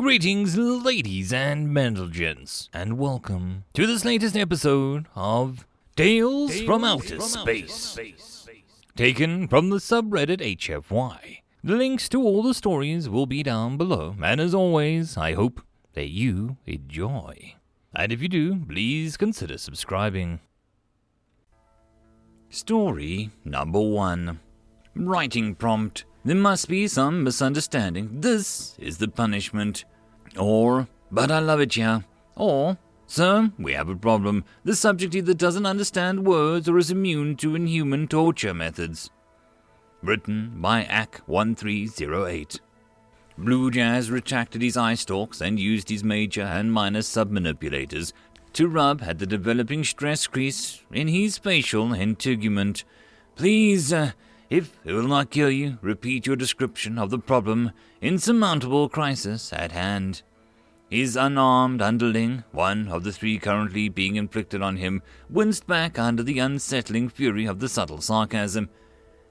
Greetings, ladies and gents, and welcome to this latest episode of Tales from Outer Space, taken from the subreddit HFY. The links to all the stories will be down below, and as always, I hope that you enjoy. And if you do, please consider subscribing. Story number 1. Writing prompt. There must be some misunderstanding. This is the punishment. Or, but I love it, yeah. Or, sir, we have a problem. The subject either doesn't understand words or is immune to inhuman torture methods. Written by AK1308. Blue Jazz retracted his eye stalks and used his major and minor submanipulators to rub at the developing stress crease in his facial integument. Please, if it will not kill you, repeat your description of the problem, insurmountable crisis at hand. His unarmed underling, one of the 3 currently being inflicted on him, winced back under the unsettling fury of the subtle sarcasm.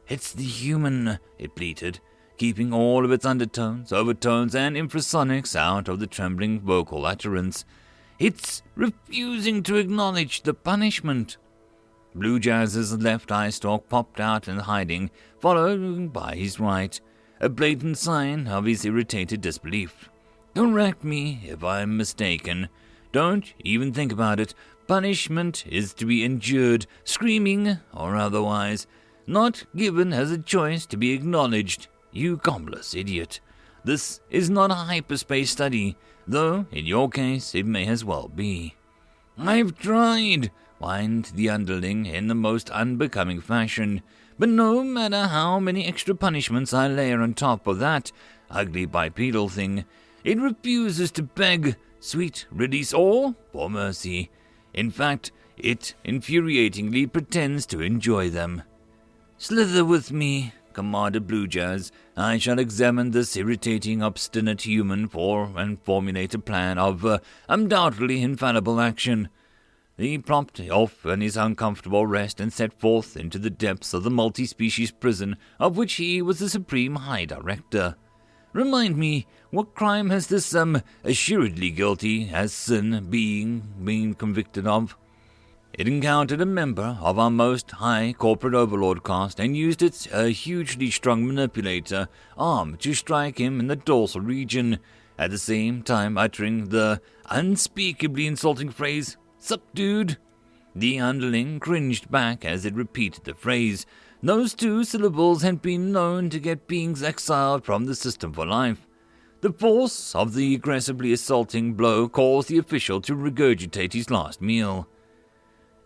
It's the human, it bleated, keeping all of its undertones, overtones, and infrasonics out of the trembling vocal utterance. It's refusing to acknowledge the punishment. Blue Jazz's left eye stalk popped out in hiding, followed by his right, a blatant sign of his irritated disbelief. Correct me if I'm mistaken. Don't even think about it. Punishment is to be endured, screaming or otherwise, not given as a choice to be acknowledged. You gobbless idiot. This is not a hyperspace study, though in your case it may as well be. I've tried, whined the underling in the most unbecoming fashion, but no matter how many extra punishments I layer on top of that ugly bipedal thing, it refuses to beg, sweet release, or for mercy. In fact, it infuriatingly pretends to enjoy them. Slither with me, commanded Blue Jazz. I shall examine this irritating, obstinate human and formulate a plan of undoubtedly infallible action. He plopped off in his uncomfortable rest and set forth into the depths of the multi-species prison of which he was the supreme high director. Remind me, what crime has this assuredly guilty as sin been convicted of? It encountered a member of our most high corporate overlord caste and used its hugely strung manipulator arm to strike him in the dorsal region, at the same time uttering the unspeakably insulting phrase, "Sup, dude?" The underling cringed back as it repeated the phrase. Those 2 syllables had been known to get beings exiled from the system for life. The force of the aggressively assaulting blow caused the official to regurgitate his last meal.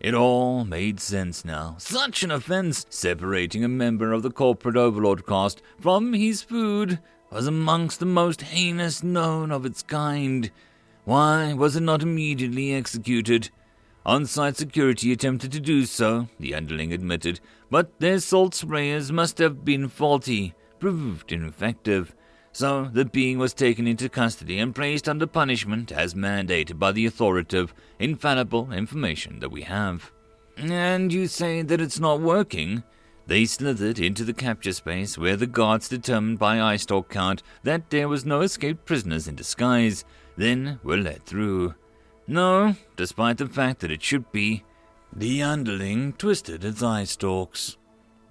It all made sense now. Such an offense, separating a member of the corporate overlord caste from his food, was amongst the most heinous known of its kind. Why was it not immediately executed? On-site security attempted to do so, the underling admitted, but their salt sprayers must have been faulty, proved ineffective. So the being was taken into custody and placed under punishment as mandated by the authoritative, infallible information that we have. And you say that it's not working? They slithered into the capture space where the guards determined by eye stalk count that there was no escaped prisoners in disguise, then were let through. No, despite the fact that it should be. The underling twisted its eye stalks.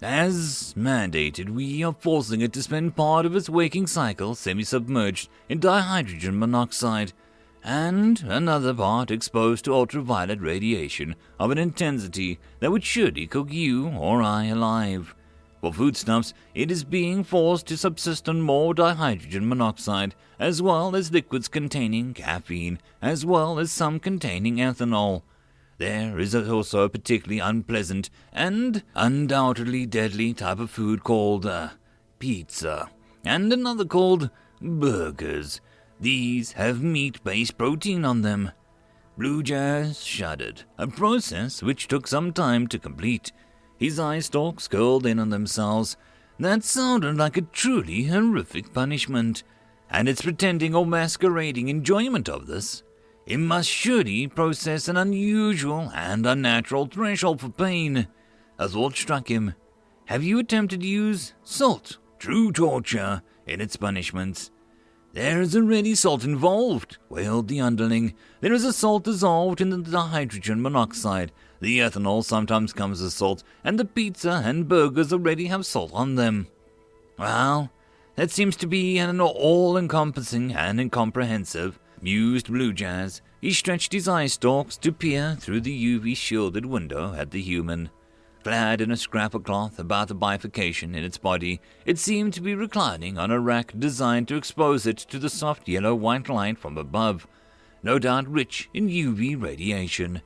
As mandated, we are forcing it to spend part of its waking cycle semi-submerged in dihydrogen monoxide, and another part exposed to ultraviolet radiation of an intensity that would surely cook you or I alive. For foodstuffs, it is being forced to subsist on more dihydrogen monoxide, as well as liquids containing caffeine, as well as some containing ethanol. There is also a particularly unpleasant and undoubtedly deadly type of food called pizza, and another called burgers. These have meat-based protein on them. Blue Jazz shuddered, a process which took some time to complete. His eye stalks curled in on themselves. That sounded like a truly horrific punishment, and its pretending or masquerading enjoyment of this. It must surely process an unusual and unnatural threshold for pain. A thought struck him. Have you attempted to use salt, true torture, in its punishments? "There's already salt involved," wailed the underling. "There is a salt dissolved in the hydrogen monoxide. The ethanol sometimes comes as salt, and the pizza and burgers already have salt on them." "Well, that seems to be an all-encompassing and incomprehensive," mused Blue Jazz. He stretched his eye stalks to peer through the UV-shielded window at the human. Clad in a scrap of cloth about the bifurcation in its body, it seemed to be reclining on a rack designed to expose it to the soft yellow-white light from above, no doubt rich in UV radiation.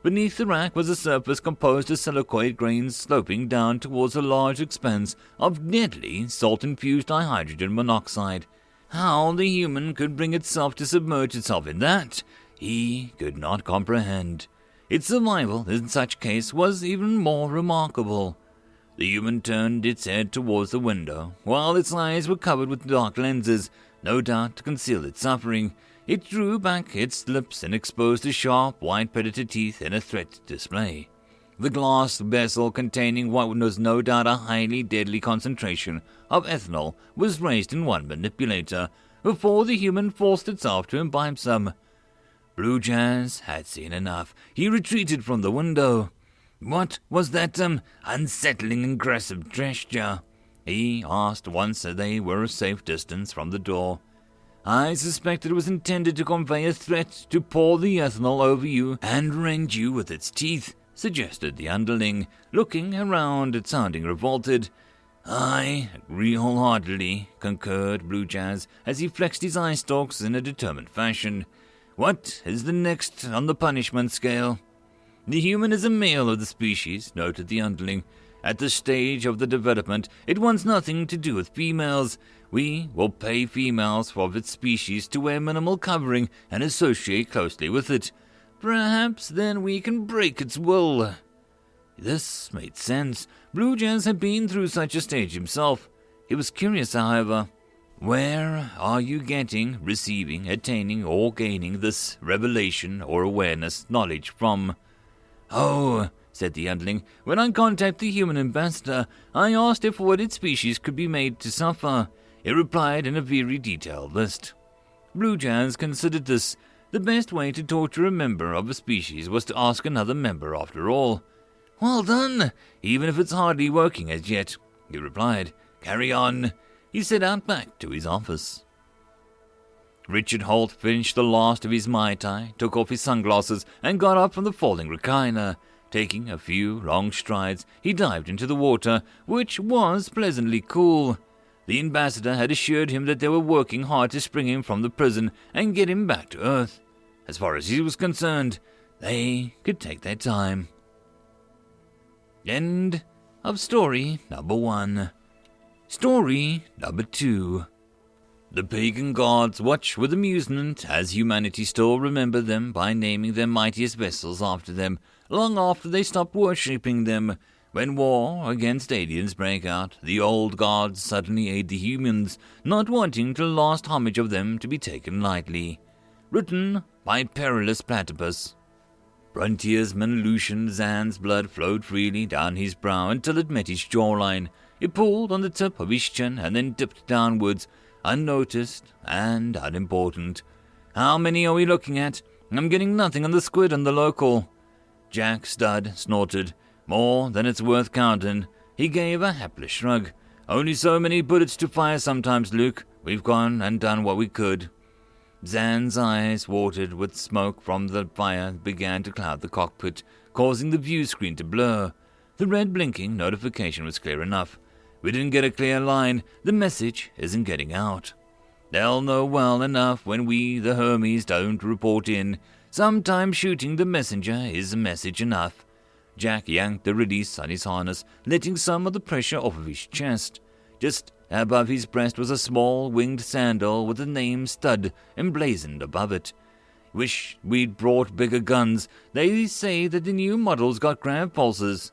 Beneath the rack was a surface composed of silicoid grains sloping down towards a large expanse of deadly salt-infused dihydrogen monoxide. How the human could bring itself to submerge itself in that, he could not comprehend. Its survival in such case was even more remarkable. The human turned its head towards the window, while its eyes were covered with dark lenses, no doubt to conceal its suffering. It drew back its lips and exposed the sharp, white predator teeth in a threat display. The glass vessel containing what was no doubt a highly deadly concentration of ethanol was raised in one manipulator, before the human forced itself to imbibe some. Blue Jazz had seen enough. He retreated from the window. "What was that, unsettling, aggressive gesture?" he asked once they were a safe distance from the door. "I suspect it was intended to convey a threat to pour the ethanol over you and rend you with its teeth," suggested the underling, looking around and sounding revolted. "I agree wholeheartedly," concurred Blue Jazz as he flexed his eye stalks in a determined fashion. "What is the next on the punishment scale?" "The human is a male of the species," noted the underling. "At this stage of the development, it wants nothing to do with females. We will pay females of its species to wear minimal covering and associate closely with it. Perhaps then we can break its will." This made sense. Blue Jazz had been through such a stage himself. He was curious, however. "Where are you getting, receiving, attaining, or gaining this revelation or awareness knowledge from?" "Oh," said the underling, "when I contacted the human ambassador, I asked if what its species could be made to suffer. It replied in a very detailed list." Blue Jazz considered this. The best way to torture a member of a species was to ask another member after all. "Well done, even if it's hardly working as yet," he replied. "Carry on." He set out back to his office. Richard Holt finished the last of his Mai Tai, took off his sunglasses, and got up from the falling recliner. Taking a few long strides, he dived into the water, which was pleasantly cool. The ambassador had assured him that they were working hard to spring him from the prison and get him back to Earth. As far as he was concerned, they could take their time. End of story number 1. Story number 2. The pagan gods watch with amusement as humanity still remember them by naming their mightiest vessels after them, long after they stopped worshipping them. When war against aliens break out, the old gods suddenly aid the humans, not wanting the last homage of them to be taken lightly. Written by Perilous Platypus. Frontiersman Lucian Zan's blood flowed freely down his brow until it met his jawline. It pulled on the tip of his chin and then dipped downwards, unnoticed and unimportant. "How many are we looking at? I'm getting nothing on the squid and the local." Jack Studd snorted. "More than it's worth counting." He gave a hapless shrug. "Only so many bullets to fire sometimes, Luke. We've gone and done what we could." Zan's eyes watered with smoke from the fire began to cloud the cockpit, causing the view screen to blur. The red blinking notification was clear enough. "We didn't get a clear line. The message isn't getting out." "They'll know well enough when we, the Hermes, don't report in. Sometimes shooting the messenger is a message enough." Jack yanked the release on his harness, letting some of the pressure off of his chest. Just above his breast was a small winged sandal with the name Stud emblazoned above it. "Wish we'd brought bigger guns. They say that the new models got grav pulses."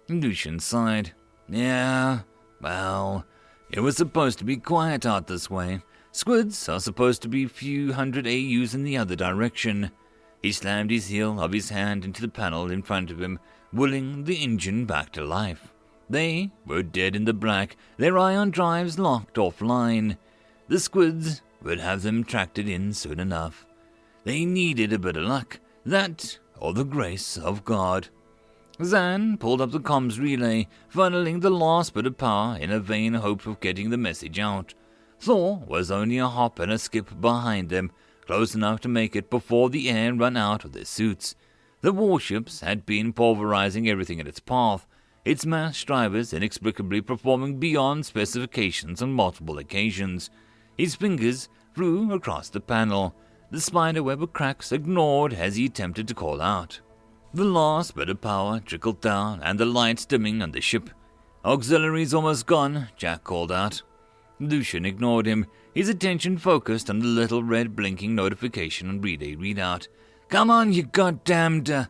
Lucian sighed. "Yeah, well, it was supposed to be quiet out this way. Squids are supposed to be a few hundred AUs in the other direction." He slammed his heel of his hand into the panel in front of him, willing the engine back to life. They were dead in the black, their ion drives locked offline. The squids would have them tracked in soon enough. They needed a bit of luck, that or the grace of God. Zan pulled up the comms relay, funneling the last bit of power in a vain hope of getting the message out. Thor was only a hop and a skip behind them, close enough to make it before the air ran out of their suits. The warships had been pulverizing everything in its path, its mass drivers inexplicably performing beyond specifications on multiple occasions. His fingers flew across the panel, the spiderweb of cracks ignored as he attempted to call out. The last bit of power trickled down and the lights dimming on the ship. "Auxiliaries almost gone," Jack called out. Lucian ignored him, his attention focused on the little red blinking notification on relay readout. "Come on, you goddamned..."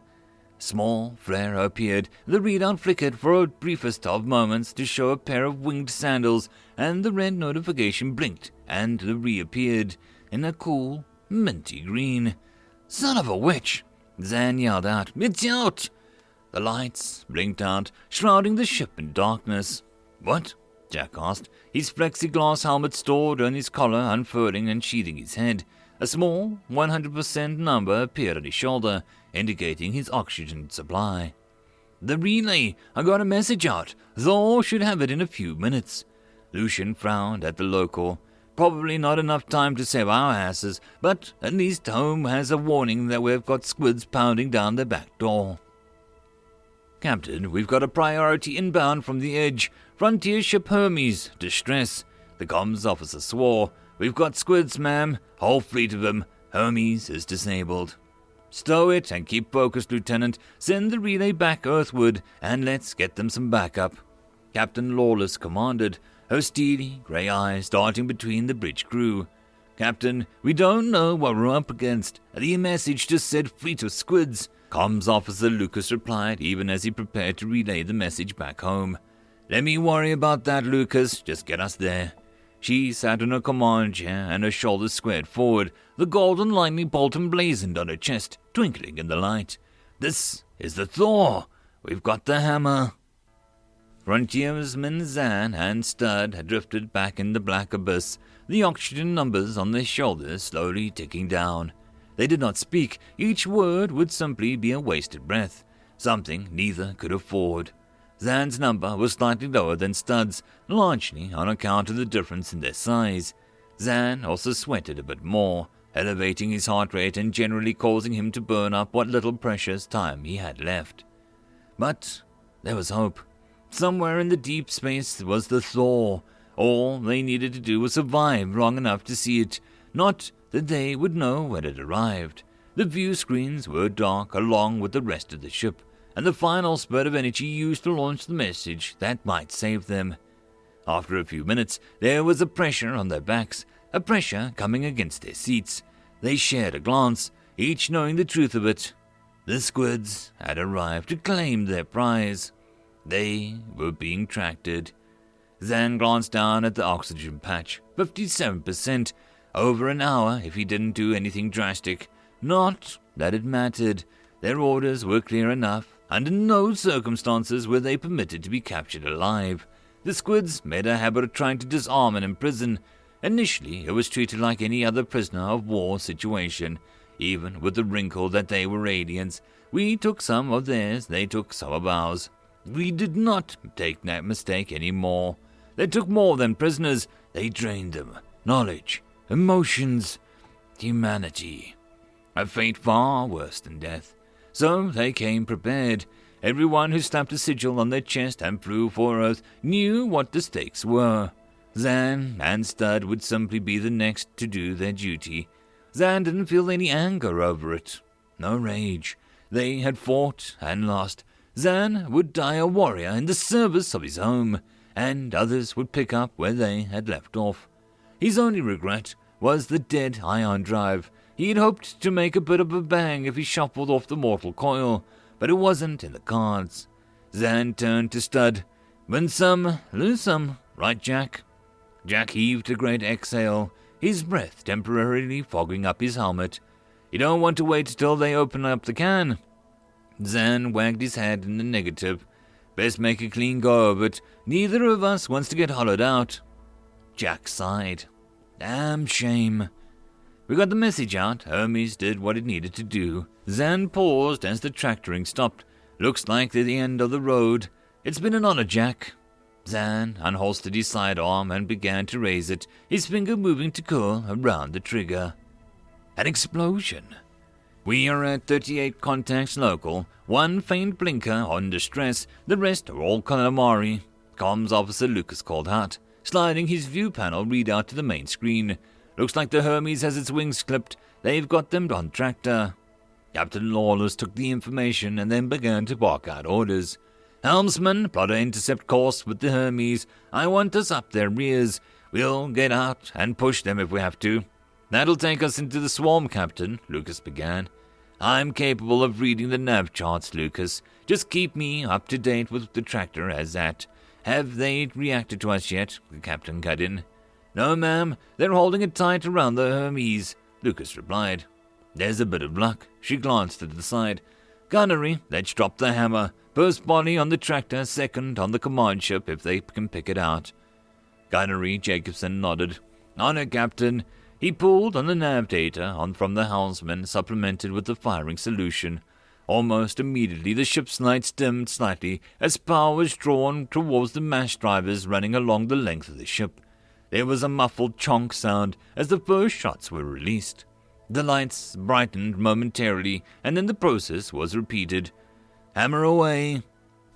Small flare appeared. The readout flickered for a briefest of moments to show a pair of winged sandals, and the red notification blinked and reappeared in a cool, minty green. "Son of a witch!" Zan yelled out. "It's out!" The lights blinked out, shrouding the ship in darkness. "What?" Jack asked, his plexiglass helmet stored on his collar unfurling and sheathing his head. A small 100% number appeared on his shoulder, indicating his oxygen supply. "The relay! I got a message out. Thor should have it in a few minutes." Lucian frowned at the local. "Probably not enough time to save our asses, but at least home has a warning that we've got squids pounding down their back door." "Captain, we've got a priority inbound from the edge. Frontier ship Hermes. Distress." The comms officer swore. "We've got squids, ma'am. Whole fleet of them. Hermes is disabled." "Stow it and keep focused, Lieutenant. Send the relay back earthward, and let's get them some backup." Captain Lawless commanded, her steely grey eyes darting between the bridge crew. "Captain, we don't know what we're up against. The message just said fleet of squids." Comms officer Lucas replied, even as he prepared to relay the message back home. "Let me worry about that, Lucas. Just get us there." She sat in her command chair and her shoulders squared forward, the golden lightning bolt emblazoned on her chest, twinkling in the light. "This is the Thor. We've got the hammer." Frontiersmen Zan and Stud had drifted back in the black abyss, the oxygen numbers on their shoulders slowly ticking down. They did not speak. Each word would simply be a wasted breath, something neither could afford. Zan's number was slightly lower than Stud's, largely on account of the difference in their size. Zan also sweated a bit more, elevating his heart rate and generally causing him to burn up what little precious time he had left. But there was hope. Somewhere in the deep space was the Thor. All they needed to do was survive long enough to see it, not that they would know when it arrived. The view screens were dark along with the rest of the ship, and the final spurt of energy used to launch the message that might save them. After a few minutes, there was a pressure on their backs, a pressure coming against their seats. They shared a glance, each knowing the truth of it. The squids had arrived to claim their prize. They were being tracked. Zan glanced down at the oxygen patch. 57%. Over an hour if he didn't do anything drastic. Not that it mattered. Their orders were clear enough. Under no circumstances were they permitted to be captured alive. The squids made a habit of trying to disarm and imprison. Initially, it was treated like any other prisoner of war situation, even with the wrinkle that they were aliens. We took some of theirs, they took some of ours. We did not take that mistake anymore. They took more than prisoners. They drained them. Knowledge, emotions, humanity. A fate far worse than death. So they came prepared. Everyone who slapped a sigil on their chest and flew for Earth knew what the stakes were. Zan and Stud would simply be the next to do their duty. Zan didn't feel any anger over it. No rage. They had fought and lost. Zan would die a warrior in the service of his home, and others would pick up where they had left off. His only regret was the dead ion drive. He had hoped to make a bit of a bang if he shuffled off the mortal coil, but it wasn't in the cards. Zan turned to Stud. "Win some, lose some, right, Jack?" Jack heaved a great exhale, his breath temporarily fogging up his helmet. "You don't want to wait till they open up the can?" Zan wagged his head in the negative. "Best make a clean go of it. Neither of us wants to get hollowed out." Jack sighed. Damn shame. We got the message out. Hermes did what it needed to do. Zan paused as the tractoring stopped. Looks like they're the end of the road. It's been an honor, Jack. Zan unholstered his sidearm and began to raise it, his finger moving to curl around the trigger. An explosion. We are at 38 contacts local, one faint blinker on distress, the rest are all calamari. Comms Officer Lucas called out, sliding his view panel readout to the main screen. Looks like the Hermes has its wings clipped. They've got them on tractor. Captain Lawless took the information and then began to bark out orders. Helmsman, plot an intercept course with the Hermes. I want us up their rears. We'll get out and push them if we have to. That'll take us into the swarm, Captain, Lucas began. I'm capable of reading the nav charts, Lucas. Just keep me up to date with the tractor as that. Have they reacted to us yet? The captain cut in. No, ma'am. They're holding it tight around the Hermes, Lucas replied. There's a bit of luck. She glanced to the side. Gunnery, let's drop the hammer. First body on the tractor, second on the command ship if they can pick it out. Gunnery, Jacobson nodded. Honor, Captain. He pulled on the nav data from the helmsman, supplemented with the firing solution. Almost immediately, the ship's lights dimmed slightly as power was drawn towards the mash drivers running along the length of the ship. There was a muffled chonk sound as the first shots were released. The lights brightened momentarily, and then the process was repeated. Hammer away.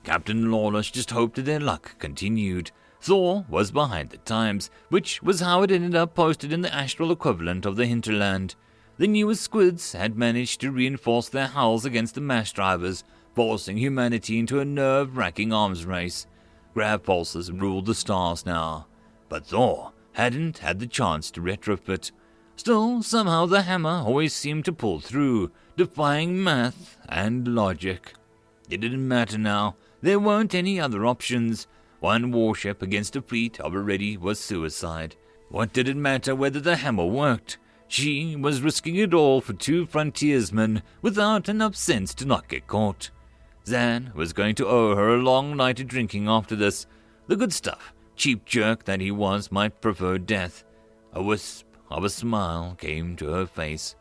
Captain Lawless just hoped that their luck continued. Thor was behind the times, which was how it ended up posted in the astral equivalent of the hinterland. The newest squids had managed to reinforce their hulls against the mash drivers, forcing humanity into a nerve-wracking arms race. Grav pulses ruled the stars now, but Thor hadn't had the chance to retrofit. Still, somehow the hammer always seemed to pull through, defying math and logic. It didn't matter now. There weren't any other options. One warship against a fleet of already was suicide. What did it matter whether the hammer worked? She was risking it all for two frontiersmen without enough sense to not get caught. Zan was going to owe her a long night of drinking after this. The good stuff, cheap jerk that he was, might prefer death. A wisp of a smile came to her face.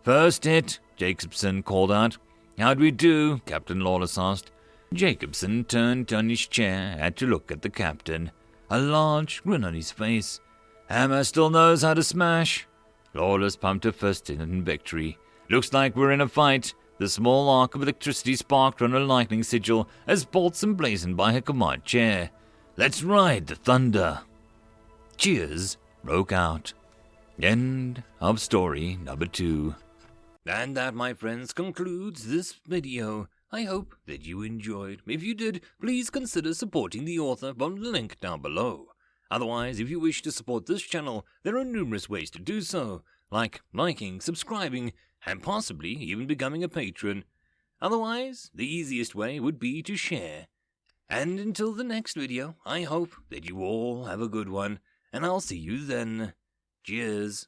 First hit, Jacobson called out. How'd we do? Captain Lawless asked. Jacobson turned on his chair, had to look at the captain, a large grin on his face. Hammer still knows how to smash. Lawless pumped her fist in victory. Looks like we're in a fight. The small arc of electricity sparked on her lightning sigil as bolts emblazoned by her command chair. Let's ride the thunder. Cheers broke out. End of story number 2. And that, my friends, concludes this video. I hope that you enjoyed. If you did, please consider supporting the author from the link down below. Otherwise, if you wish to support this channel, there are numerous ways to do so, like liking, subscribing, and possibly even becoming a patron. Otherwise, the easiest way would be to share. And until the next video, I hope that you all have a good one, and I'll see you then. Cheers.